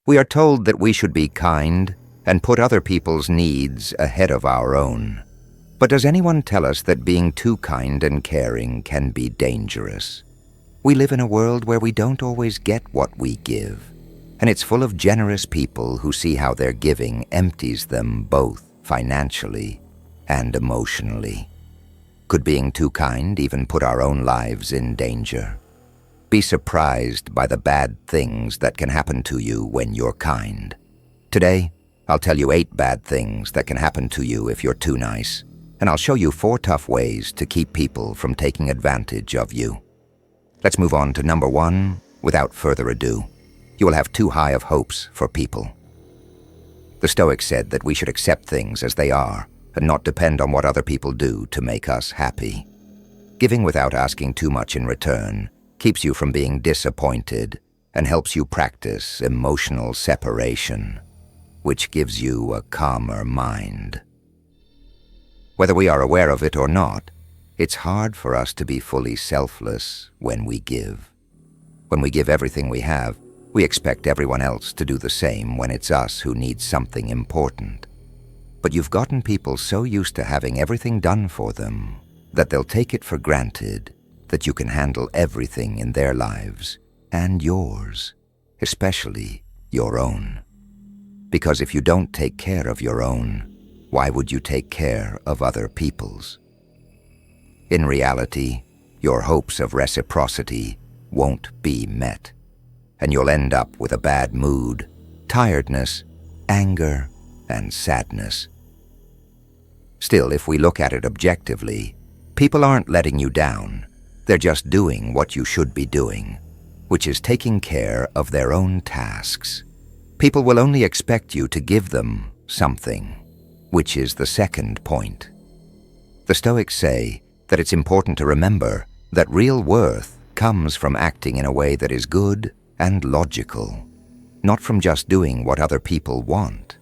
We are told that we should be kind and put other people's needs ahead of our own. But does anyone tell us that being too kind and caring can be dangerous? We live in a world where we don't always get what we give, and it's full of generous people who see how their giving empties them both financially and emotionally. Could being too kind even put our own lives in danger? Be surprised by the bad things that can happen to you when you're kind. Today, I'll tell you 8 bad things that can happen to you if you're too nice, and I'll show you 4 tough ways to keep people from taking advantage of you. Let's move on to number 1 without further ado. You will have too high of hopes for people. The Stoics said that we should accept things as they are and not depend on what other people do to make us happy. Giving without asking too much in return keeps you from being disappointed and helps you practice emotional separation, which gives you a calmer mind. Whether we are aware of it or not, it's hard for us to be fully selfless when we give. When we give everything we have, we expect everyone else to do the same when it's us who need something important. But you've gotten people so used to having everything done for them that they'll take it for granted that you can handle everything in their lives and yours, especially your own. Because if you don't take care of your own, why would you take care of other people's? In reality, your hopes of reciprocity won't be met, and you'll end up with a bad mood, tiredness, anger, and sadness. Still, if we look at it objectively, people aren't letting you down. They're just doing what you should be doing, which is taking care of their own tasks. People will only expect you to give them something, which is the second point. The Stoics say that it's important to remember that real worth comes from acting in a way that is good and logical, not from just doing what other people want.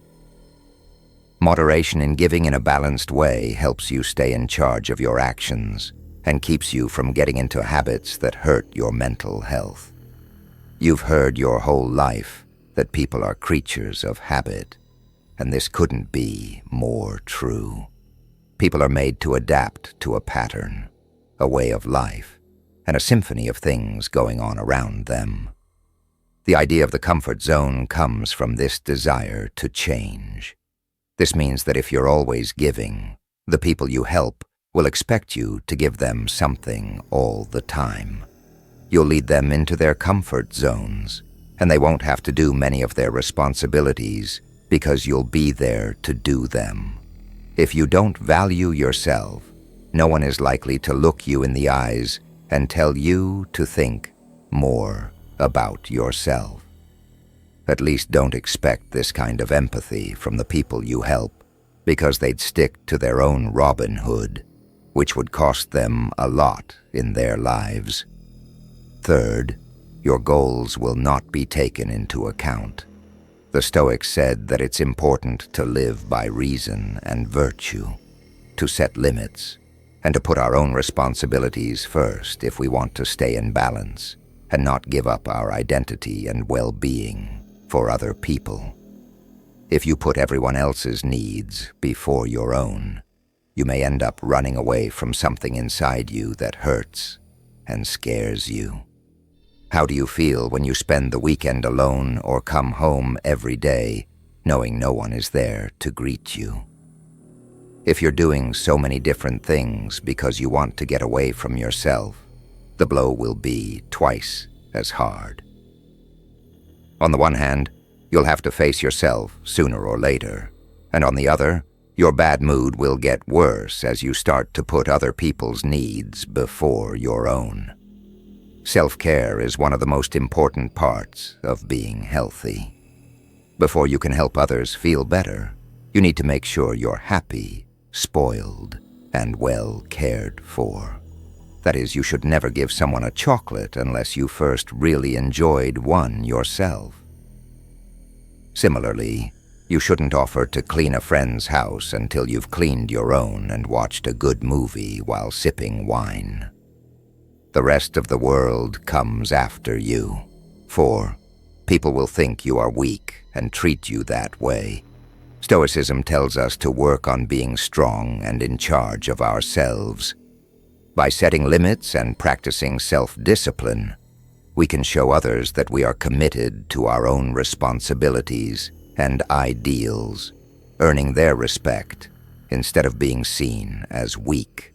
Moderation in giving in a balanced way helps you stay in charge of your actions and keeps you from getting into habits that hurt your mental health. You've heard your whole life that people are creatures of habit, and this couldn't be more true. People are made to adapt to a pattern, a way of life, and a symphony of things going on around them. The idea of the comfort zone comes from this desire to change. This means that if you're always giving, the people you help will expect you to give them something all the time. You'll lead them into their comfort zones, and they won't have to do many of their responsibilities because you'll be there to do them. If you don't value yourself, no one is likely to look you in the eyes and tell you to think more about yourself. At least don't expect this kind of empathy from the people you help, because they'd stick to their own Robin Hood, which would cost them a lot in their lives. Third, your goals will not be taken into account. The Stoics said that it's important to live by reason and virtue, to set limits, and to put our own responsibilities first if we want to stay in balance and not give up our identity and well-being for other people. If you put everyone else's needs before your own, you may end up running away from something inside you that hurts and scares you. How do you feel when you spend the weekend alone or come home every day knowing no one is there to greet you? If you're doing so many different things because you want to get away from yourself, the blow will be twice as hard. On the one hand, you'll have to face yourself sooner or later, and on the other, your bad mood will get worse as you start to put other people's needs before your own. Self-care is one of the most important parts of being healthy. Before you can help others feel better, you need to make sure you're happy, spoiled, and well cared for. That is, you should never give someone a chocolate unless you first really enjoyed one yourself. Similarly, you shouldn't offer to clean a friend's house until you've cleaned your own and watched a good movie while sipping wine. The rest of the world comes after you, for People will think you are weak and treat you that way. Stoicism tells us to work on being strong and in charge of ourselves. By setting limits and practicing self-discipline, we can show others that we are committed to our own responsibilities and ideals, earning their respect instead of being seen as weak.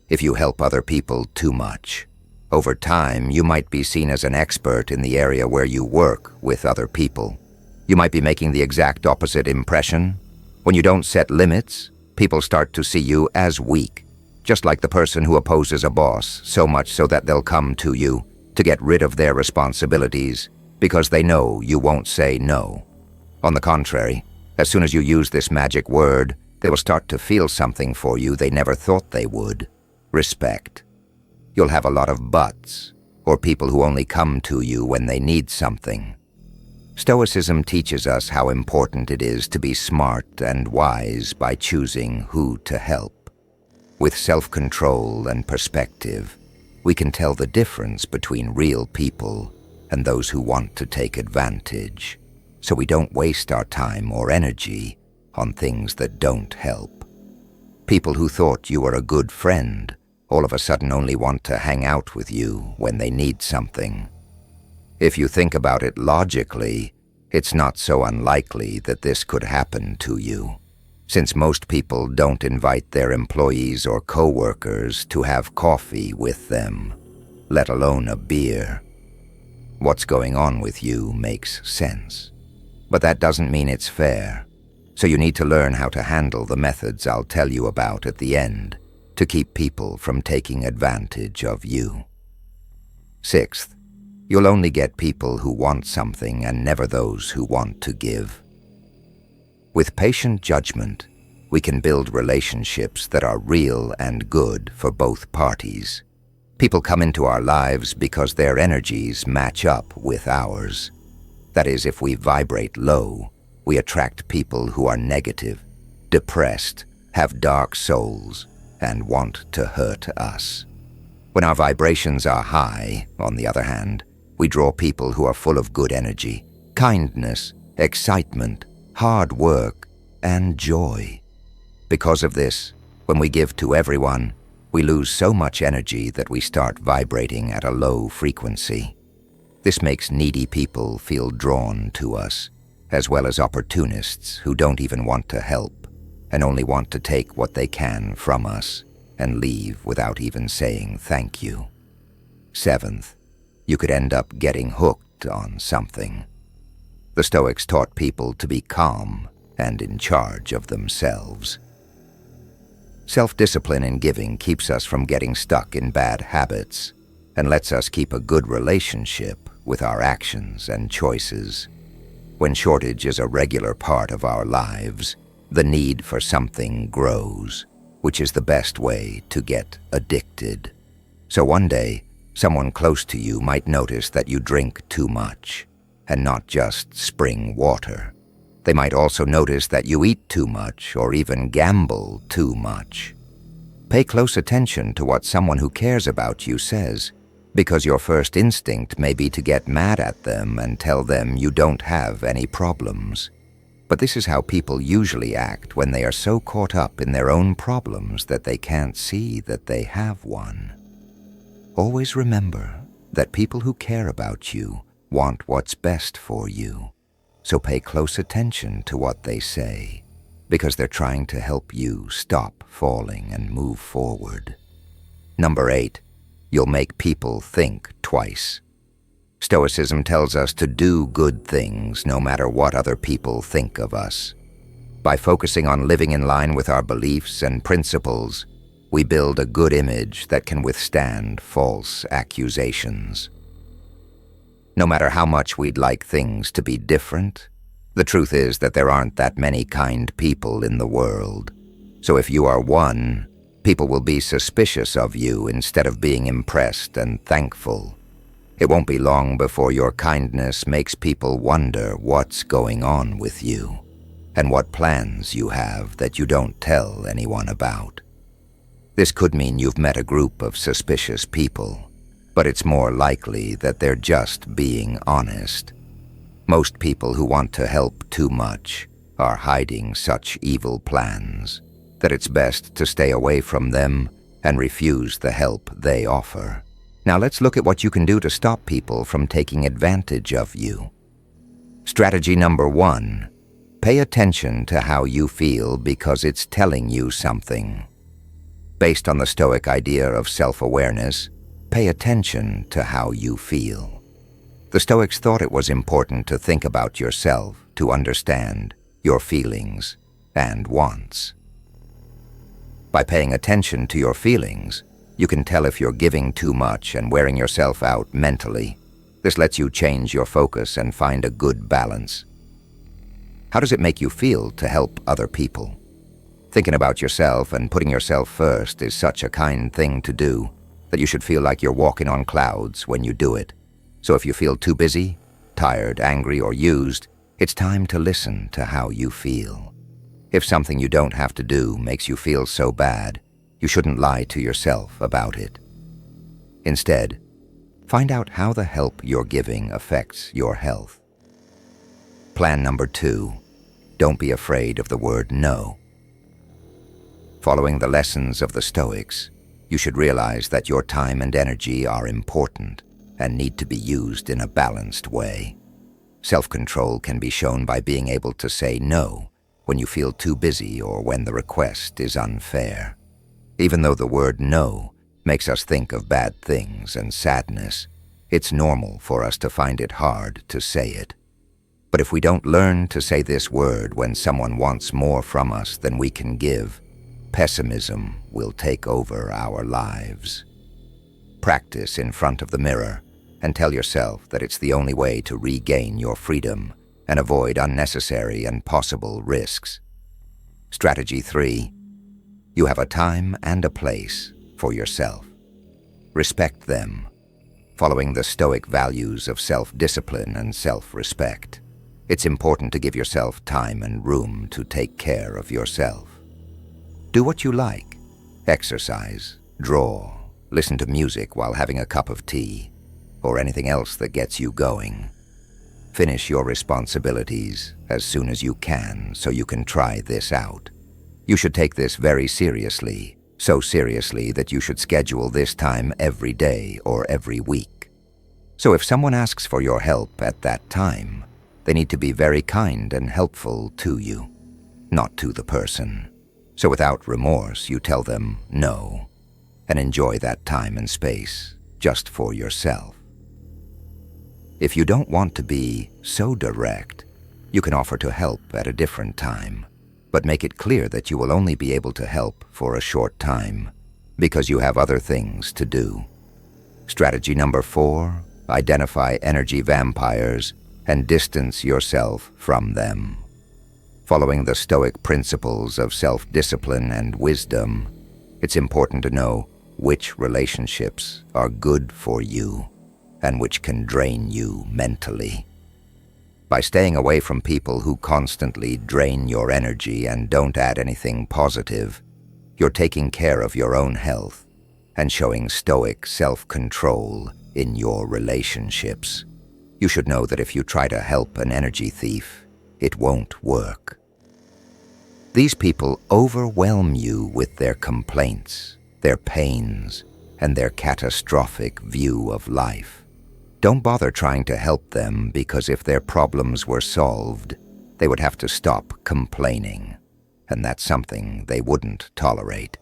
If you help other people too much, over time you might be seen as an expert in the area where you work with other people. You might be making the exact opposite impression. When you don't set limits, people start to see you as weak, just like the person who opposes a boss, so much so that they'll come to you to get rid of their responsibilities because they know you won't say no. On the contrary, as soon as you use this magic word, they will start to feel something for you they never thought they would: respect. You'll have a lot of buts, or people who only come to you when they need something. Stoicism teaches us how important it is to be smart and wise by choosing who to help. With self-control and perspective, we can tell the difference between real people and those who want to take advantage, so we don't waste our time or energy on things that don't help. People who thought you were a good friend all of a sudden only want to hang out with you when they need something. If you think about it logically, it's not so unlikely that this could happen to you, since most people don't invite their employees or co-workers to have coffee with them, let alone a beer. What's going on with you makes sense, but that doesn't mean it's fair, so you need to learn how to handle the methods I'll tell you about at the end to keep people from taking advantage of you. Sixth, you'll only get people who want something and never those who want to give. With patient judgment, we can build relationships that are real and good for both parties. People come into our lives because their energies match up with ours. That is, if we vibrate low, we attract people who are negative, depressed, have dark souls, and want to hurt us. When our vibrations are high, on the other hand, we draw people who are full of good energy, kindness, excitement, hard work, and joy. Because of this, when we give to everyone, we lose so much energy that we start vibrating at a low frequency. This makes needy people feel drawn to us, as well as opportunists who don't even want to help and only want to take what they can from us and leave without even saying thank you. Seventh, you could end up getting hooked on something. The Stoics taught people to be calm and in charge of themselves. Self-discipline in giving keeps us from getting stuck in bad habits and lets us keep a good relationship with our actions and choices. When shortage is a regular part of our lives, the need for something grows, which is the best way to get addicted. So one day, someone close to you might notice that you drink too much, and not just spring water. They might also notice that you eat too much or even gamble too much. Pay close attention to what someone who cares about you says, because your first instinct may be to get mad at them and tell them you don't have any problems. But this is how people usually act when they are so caught up in their own problems that they can't see that they have one. Always remember that people who care about you want what's best for you. So pay close attention to what they say, because they're trying to help you stop falling and move forward. Number 8, you'll make people think twice. Stoicism tells us to do good things no matter what other people think of us. By focusing on living in line with our beliefs and principles, we build a good image that can withstand false accusations. No matter how much we'd like things to be different, the truth is that there aren't that many kind people in the world. So if you are one, people will be suspicious of you instead of being impressed and thankful. It won't be long before your kindness makes people wonder what's going on with you and what plans you have that you don't tell anyone about. This could mean you've met a group of suspicious people, but it's more likely that they're just being honest. Most people who want to help too much are hiding such evil plans that it's best to stay away from them and refuse the help they offer. Now let's look at what you can do to stop people from taking advantage of you. Strategy number 1. Pay attention to how you feel because it's telling you something. Based on the Stoic idea of self-awareness, pay attention to how you feel. The Stoics thought it was important to think about yourself, to understand your feelings and wants. By paying attention to your feelings, you can tell if you're giving too much and wearing yourself out mentally. This lets you change your focus and find a good balance. How does it make you feel to help other people? Thinking about yourself and putting yourself first is such a kind thing to do that you should feel like you're walking on clouds when you do it. So if you feel too busy, tired, angry, or used, it's time to listen to how you feel. If something you don't have to do makes you feel so bad, you shouldn't lie to yourself about it. Instead, find out how the help you're giving affects your health. Plan number 2. Don't be afraid of the word no. Following the lessons of the Stoics, you should realize that your time and energy are important and need to be used in a balanced way. Self-control can be shown by being able to say no when you feel too busy or when the request is unfair. Even though the word no makes us think of bad things and sadness, it's normal for us to find it hard to say it. But if we don't learn to say this word when someone wants more from us than we can give, pessimism will take over our lives. Practice in front of the mirror and tell yourself that it's the only way to regain your freedom and avoid unnecessary and possible risks. Strategy 3. You have a time and a place for yourself. Respect them. Following the Stoic values of self-discipline and self-respect, it's important to give yourself time and room to take care of yourself. Do what you like. Exercise, draw, listen to music while having a cup of tea, or anything else that gets you going. Finish your responsibilities as soon as you can so you can try this out. You should take this very seriously, so seriously that you should schedule this time every day or every week. So if someone asks for your help at that time, they need to be very kind and helpful to you, not to the person. So without remorse, you tell them no, and enjoy that time and space just for yourself. If you don't want to be so direct, you can offer to help at a different time, but make it clear that you will only be able to help for a short time because you have other things to do. Strategy number 4, identify energy vampires and distance yourself from them. Following the Stoic principles of self-discipline and wisdom, it's important to know which relationships are good for you and which can drain you mentally. By staying away from people who constantly drain your energy and don't add anything positive, you're taking care of your own health and showing Stoic self-control in your relationships. You should know that if you try to help an energy thief, it won't work. These people overwhelm you with their complaints, their pains, and their catastrophic view of life. Don't bother trying to help them because if their problems were solved, they would have to stop complaining, and that's something they wouldn't tolerate.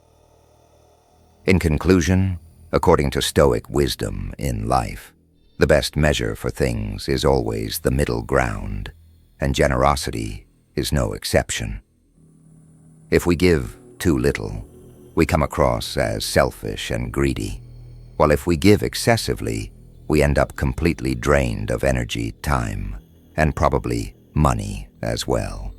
In conclusion, according to Stoic wisdom in life, the best measure for things is always the middle ground, and generosity is no exception. If we give too little, we come across as selfish and greedy, while if we give excessively, we end up completely drained of energy, time, and probably money as well.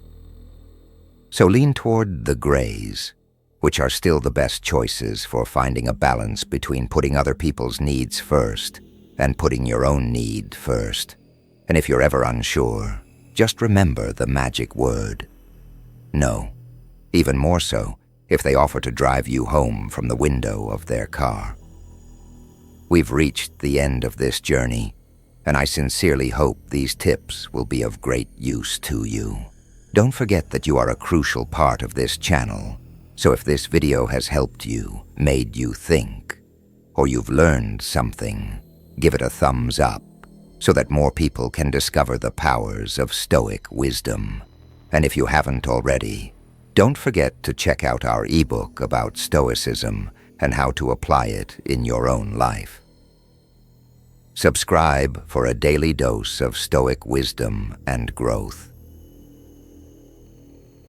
So lean toward the grays, which are still the best choices for finding a balance between putting other people's needs first and putting your own need first. And if you're ever unsure, just remember the magic word, no. Even more so if they offer to drive you home from the window of their car. We've reached the end of this journey, and I sincerely hope these tips will be of great use to you. Don't forget that you are a crucial part of this channel, so if this video has helped you, made you think, or you've learned something, give it a thumbs up so that more people can discover the powers of Stoic wisdom. And if you haven't already, don't forget to check out our ebook about Stoicism and how to apply it in your own life. Subscribe for a daily dose of Stoic wisdom and growth.